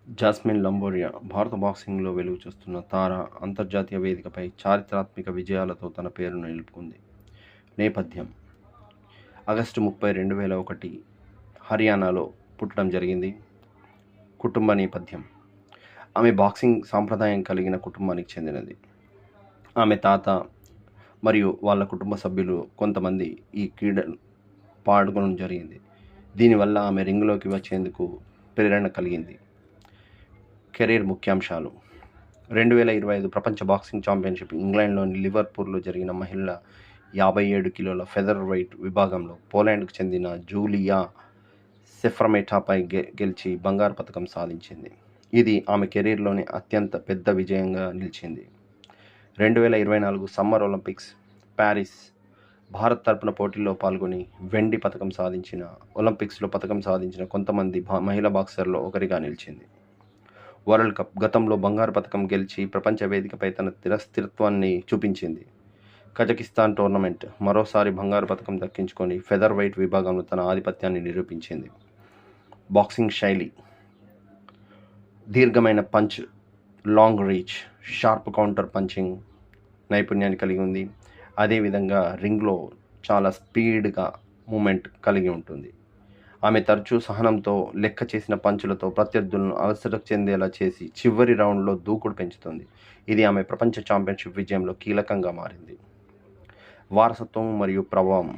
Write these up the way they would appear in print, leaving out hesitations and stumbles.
Jasmine Lamboria భారత బాక్సింగ్లో వెలుగు చూస్తున్న తార అంతర్జాతీయ వేదికపై చారిత్రాత్మక విజయాలతో తన పేరును నిలుపుకుంది. నేపథ్యం: ఆగస్టు 30, 2001 హర్యానాలో పుట్టడం జరిగింది. కుటుంబ నేపథ్యం: ఆమె బాక్సింగ్ సాంప్రదాయం కలిగిన కుటుంబానికి చెందినది. ఆమె తాత మరియు వాళ్ళ కుటుంబ సభ్యులు కొంతమంది ఈ క్రీడను పాల్గొనడం జరిగింది. దీనివల్ల ఆమె రింగ్లోకి వచ్చేందుకు ప్రేరణ కలిగింది. కెరీర్ ముఖ్యాంశాలు: 2025 ప్రపంచ బాక్సింగ్ ఛాంపియన్షిప్ ఇంగ్లాండ్లోని లివర్పూల్లో జరిగిన మహిళల 57 కిలోల ఫెదర్ వెయిట్ విభాగంలో పోలాండ్కు చెందిన జూలియా సెఫ్రమెటాపై గెలిచి బంగారు పతకం సాధించింది. ఇది ఆమె కెరీర్లోని అత్యంత పెద్ద విజయంగా నిలిచింది. 2024 సమ్మర్ ఒలింపిక్స్ ప్యారిస్ భారత్ తరపున పోటీల్లో పాల్గొని వెండి పతకం సాధించిన ఒలింపిక్స్లో పతకం సాధించిన కొంతమంది మహిళా బాక్సర్లో ఒకరిగా నిలిచింది. వరల్డ్ కప్ గతంలో బంగారు పతకం గెలిచి ప్రపంచ వేదికపై తన స్థిరత్వాన్ని చూపించింది. కజకిస్తాన్ టోర్నమెంట్ మరోసారి బంగారు పతకం దక్కించుకొని ఫెదర్ వెయిట్ విభాగంలో తన ఆధిపత్యాన్ని నిరూపించింది. బాక్సింగ్ శైలి: దీర్ఘమైన punch, long reach, sharp counter punching నైపుణ్యాన్ని కలిగి ఉంది. అదేవిధంగా రింగ్లో చాలా స్పీడ్గా మూమెంట్ కలిగి ఉంటుంది. ఆమె తరచూ సహనంతో లెక్క చేసిన పంచులతో ప్రత్యర్థులను అలసట చెందేలా చేసి చివరి రౌండ్లో దూకుడు పెంచుతుంది. ఇది ఆమె ప్రపంచ ఛాంపియన్షిప్ విజయంలో కీలకంగా మారింది. వారసత్వం మరియు ప్రభావం: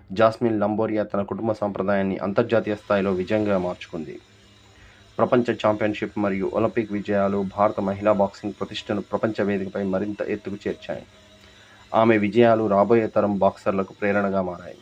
జాస్మిన్ లంబోరియా తన కుటుంబ సంప్రదాయాన్ని అంతర్జాతీయ స్థాయిలో విజయంగా మార్చుకుంది. ప్రపంచ ఛాంపియన్షిప్ మరియు ఒలింపిక్ విజయాలు భారత మహిళా బాక్సింగ్ ప్రతిష్టను ప్రపంచ వేదికపై మరింత ఎత్తుకు చేర్చాయి. ఆమె విజయాలు రాబోయే తరం బాక్సర్లకు ప్రేరణగా మారాయి.